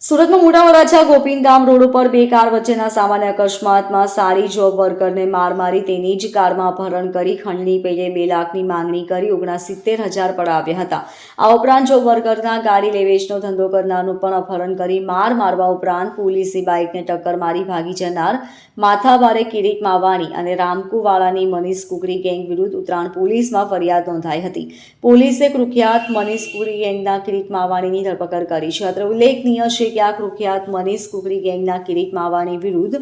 સુરતમાં મોટા વરાછા ગોપીનધામ રોડ ઉપર બે કાર વચ્ચેના સામાન્ય અકસ્માતમાં સારી જોબ વર્કરને માર મારી તેની જ કારમાં અપહરણ કરી ખંડણી પેટે 2 લાખની માંગણી કરી 69,000 પડાવ્યા હતા. આ ઉપરાંત જોબ વર્કરના ગાડી લેવેચનો ધંધો કરનારનું પણ અપહરણ કરી મારવા ઉપરાંત પોલીસની બાઇકને ટક્કર મારી ભાગી જનાર માથાભારે કિરીટ માવાણી અને રામકુવાળાની મનીષ કુકરી ગેંગ વિરુદ્ધ ઉત્તરાયણ પોલીસમાં ફરિયાદ નોંધાઈ હતી. પોલીસે કુખ્યાત મનીષ કુકરી ગેંગના કિરીટ માવાણીની ધરપકડ કરી છે. અત્રે ઉલ્લેખનીય છે કે આ કુખ્યાત મનીષ કુકરી ગેંગના કિરીટ માવાણી વિરુદ્ધ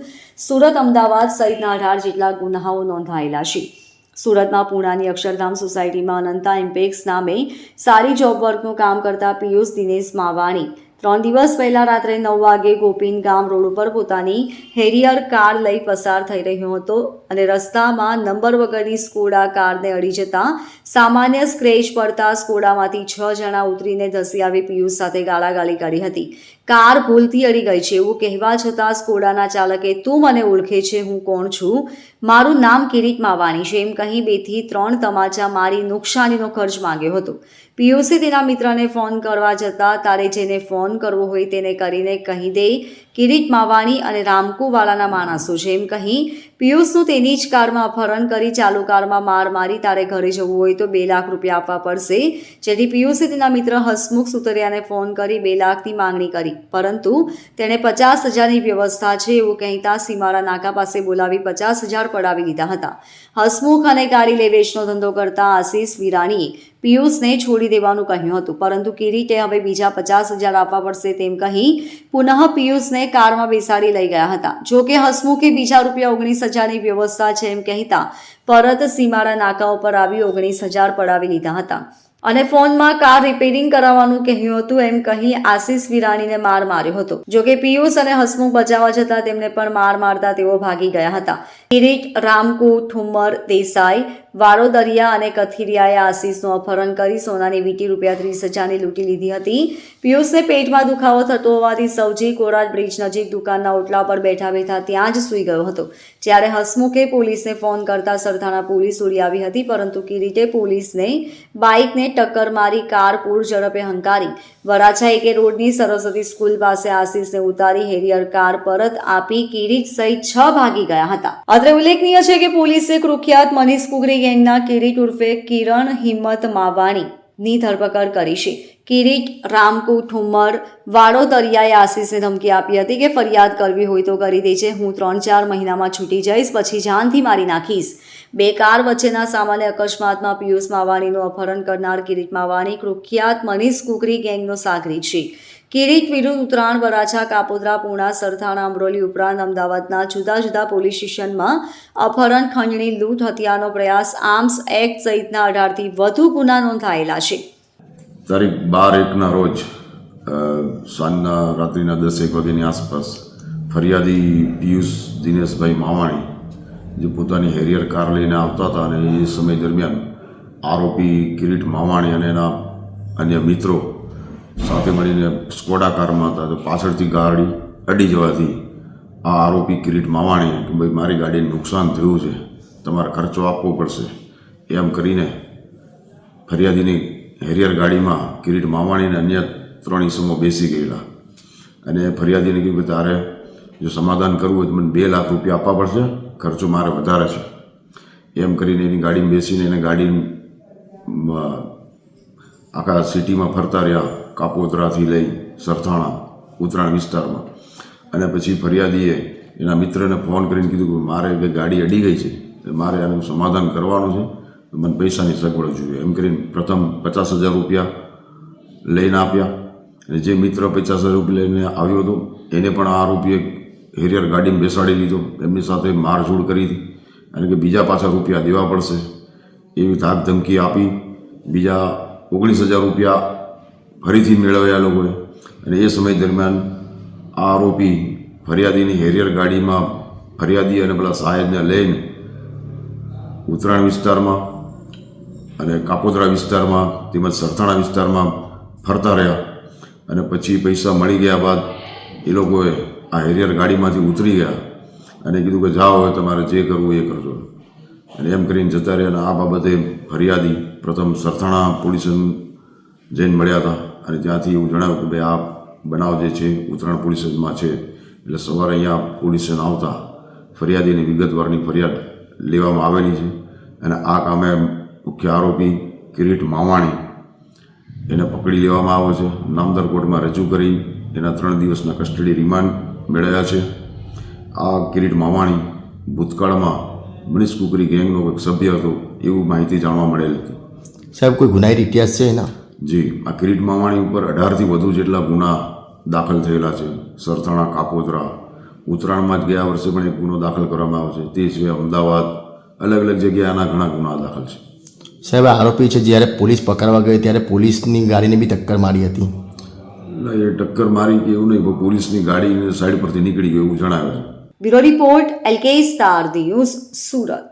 સુરત, અમદાવાદ સહિતના 18 જેટલા ગુનાઓ નોંધાયેલા છે. સુરતમાં પૂનાની અક્ષરધામ સોસાયટીમાં અનંતા ઇમ્પેક્સ નામે સારી જોબ વર્કનું કામ કરતા પિયુષ દિનેશ માવાણી 3 દિવસ પહેલા રાત્રે 9 વાગે ગોપીનગામ રોડ ઉપર પોતાની હેરિયર કાર લઈ પસાર થઈ રહ્યો હતો અને રસ્તામાં નંબર વગરની સ્કોડા કારને અડી જતા સામાન્ય સ્ક્રેચ પડતા સ્કોડામાંથી 6 જણા ઉતરીને ધસી આવી પિયુષ સાથે ગાળાગાળી કરી હતી. કાર ભૂલથી અડી ગઈ છે એવું કહેવા છતાં સ્કોડાના ચાલકે તું મને ઓળખે છે, હું કોણ છું, મારું નામ કિરીટ માવાણી છે એમ કહી 2 થી 3 તમાચા મારી નુકસાનીનો ખર્ચ માંગ્યો હતો. પિયુષે તેના મિત્રને ફોન કરવા જતા તારે જેને ફોન કરવો હોય તેને કરીને કહી દે, કિરીટ માવાણી અને રામકુવાળાના માણસો છે એમ કહી પિયુષનું તેની જ કારમાં અપહરણ કરી ચાલુ કારમાં માર મારી તારે ઘરે જવું હોય તો 2 લાખ રૂપિયા આપવા પડશે. જેથી પિયુષે તેના મિત્ર હસમુખ સુતરિયાને ફોન કરી 2 લાખની માંગણી કરી, પરંતુ તેણે 50,000ની વ્યવસ્થા છે એવું કહેતા સીમાડા નાકા પાસે બોલાવી 50,000 પડાવી દીધા હતા. હસમુખ અને ગાડી લેવેચનો ધંધો કરતા આશીષ વિરાણીએ પિયુષને છોડી દેવાનું કહ્યું હતું, પરંતુ કિરીટે હવે બીજા 50,000 આપવા પડશે તેમ કહી પુનઃ પિયુષને કારમાં બેસાડી લઈ ગયા હતા. જોકે હસમુખે બીજા ₹19,000ની વ્યવસ્થા છે એમ કહેતા પરત સીમાડા નાકા ઉપર આવી 19,000 પડાવી લીધા હતા અને ફોનમાં કાર રિપેરિંગ કરાવવાનું કહ્યું હતું એમ કહી આશીષ વિરાણીને માર માર્યો હતો. જોકે પિયુષ અને હસમુખ બચાવવા જતાં તેમને પણ માર મારતા તેઓ ભાગી ગયા હતા. કિરીટ, રામકુ, ઠુમ્મર, દેસાઈ, વાડોદરિયા અને કથિરિયાએ આશીષનું અપહરણ કરી સોનાની વીંટી ₹30,000ની લૂંટી લીધી હતી. પિયુષને પેટમાં દુખાવો થતો હોવાથી સૌજી કોરાટ બ્રિજ નજીક દુકાનના ઓટલા પર બેઠા ત્યાં જ સૂઈ ગયો હતો. જ્યારે હસમુખે પોલીસને ફોન કરતા સરથાણા પોલીસ દોડી આવી હતી, પરંતુ કિરીટે પોલીસને બાઇકને ટક્કર મારી કાર પૂર ઝડપે હંકારી વરાછા એકે રોડની સરસ્વતી સ્કૂલ પાસે આશીષને ઉતારી હેરિયર કાર પરત આપી કિરીટ સહિત 6 ભાગી ગયા હતા. અત્રે ઉલ્લેખનીય છે કે પોલીસે કુખ્યાત મનીષ કુકરી ગેંગના કિરીટ ઉર્ફે કિરણ હિંમત માવાણીની ધરપકડ કરી છે. કિરીટ, રામકુ, ઠુમ્મર, વાડોદરિયાએ આશીષને ધમકી આપી હતી કે ફરિયાદ કરવી હોય તો કરી દેજે, હું 3-4 મહિનામાં છૂટી જઈશ, પછી જાનથી મારી નાખીશ. 2 કાર વચ્ચેના સામાન્ય અકસ્માતમાં પિયુષ માવાણીનું અપહરણ કરનાર કિરીટ માવાણી કુખ્યાત મનીષ કુકરી ગેંગનો સાગરી છે. કિરીટ વિરુદ્ધ ઉત્તરાયણ, વરાછા, કાપોદ્રા, પૂણા, સરથાણા, અમરોલી ઉપરાંત અમદાવાદના જુદા પોલીસ સ્ટેશનમાં અપહરણ, ખંડણી, લૂંટ, હત્યાનો પ્રયાસ, આર્મ્સ એક્ટ સહિતના 18થી વધુ ગુના નોંધાયેલા છે. તારીખ 12/1ના રોજ સાંજના રાત્રિના 10-1 વાગ્યાની આસપાસ ફરિયાદી પિયુષ દિનેશભાઈ માવાણી જે પોતાની હેરિયર કાર લઈને આવતા હતા અને એ સમય દરમિયાન આરોપી કિરીટ માવાણી અને એના અન્ય મિત્રો સાથે મળીને સ્કોડા કારમાં હતા. તો પાછળથી ગાડી અડી જવાથી આ આરોપી કિરીટ માવાણીએ કે ભાઈ મારી ગાડીને નુકસાન થયું છે, તમારે ખર્ચો આપવો પડશે એમ કરીને ફરિયાદીની હેરિયર ગાડીમાં કિરીટ માવાણી અને અન્ય 3 ઈસમો બેસી ગયેલા અને ફરિયાદીને કહ્યું કે તારે જો સમાધાન કરવું હોય તો મને 2 લાખ રૂપિયા આપવા પડશે, ખર્ચો મારે વધારે છે એમ કરીને એની ગાડીમાં બેસીને એને ગાડી આખા સિટીમાં ફરતા રહ્યા, કાપોદ્રાથી લઈ સરથાણા, ઉત્તરાયણ વિસ્તારમાં. અને પછી ફરિયાદીએ એના મિત્રને ફોન કરીને કીધું કે મારે ગાડી અડી ગઈ છે, મારે આનું સમાધાન કરવાનું છે, મને પૈસાની સગવડ જોઈએ એમ કરીને પ્રથમ 50,000 રૂપિયા લઈને આપ્યા. અને જે મિત્ર 50,000 રૂપિયા લઈને આવ્યો હતો એને પણ આ આરોપીએ હેરિયર ગાડીમાં બેસાડી લીધો, એમની સાથે મારઝૂડ કરી હતી અને કે બીજા પાછા રૂપિયા દેવા પડશે એવી ધાક ધમકી આપી બીજા 19,000 રૂપિયા ફરીથી મેળવ્યા લોકોએ. અને એ સમય દરમિયાન આ આરોપી ફરિયાદીની હેરિયર ગાડીમાં ફરિયાદી અને પેલા સાહેબને લઈને ઉત્તરાયણ વિસ્તારમાં અને કાપોદ્રા વિસ્તારમાં તેમજ સરથાણા વિસ્તારમાં ફરતા રહ્યા. અને પછી પૈસા મળી ગયા બાદ એ લોકોએ આ હેરિયર ગાડીમાંથી ઉતરી ગયા અને કીધું કે જાઓ હવે તમારે જે કરવું એ કરજો અને એમ કરીને જતા રહ્યા. અને આ બાબતે ફરિયાદી પ્રથમ સરથાણા પોલીસ જઈને મળ્યા હતા અને ત્યાંથી એવું જણાવ્યું કે ભાઈ આ બનાવ જે છે ઉત્તરાયણ પોલીસ સ્ટેશનમાં છે. એટલે સવારે અહીંયા પોલીસ સ્ટેશન આવતા ફરિયાદીની વિગતવારની ફરિયાદ લેવામાં આવેલી છે અને આ કામે મુખ્ય આરોપી કિરીટ માવાણી એને પકડી લેવામાં આવ્યો છે. નામદાર કોર્ટમાં રજૂ કરી એના 3 દિવસના કસ્ટડી રિમાન્ડ મેળવ્યા છે. આ કિરીટ માવાણી ભૂતકાળમાં મનીષ કુકરી ગેંગનો એક સભ્ય હતો એવું માહિતી જાણવા મળેલ હતી. સાહેબ કોઈ ગુનાહિત ઇતિહાસ છે એના? જી, આ કિરીટ માવાણી ઉપર 18થી વધુ જેટલા ગુના દાખલ થયેલા છે. સરથાણા, કાપોદ્રા, ઉત્તરાયણમાં જ ગયા વર્ષે પણ એક ગુનો દાખલ કરવામાં આવ્યો છે. તે સિવાય અમદાવાદ, અલગ અલગ જગ્યાએ આના ઘણા ગુના દાખલ છે. સાહેબ આરોપી છે જ્યારે પોલીસ પકડવા ગઈ ત્યારે પોલીસની ગાડીને બી ટક્કર મારી હતી. એટલે એ ટક્કર મારી કે એવું નહીં, પણ પોલીસની ગાડી સાઈડ પરથી નીકળી ગઈ એવું જણાવે છે. Bureau report LK star news, Surat.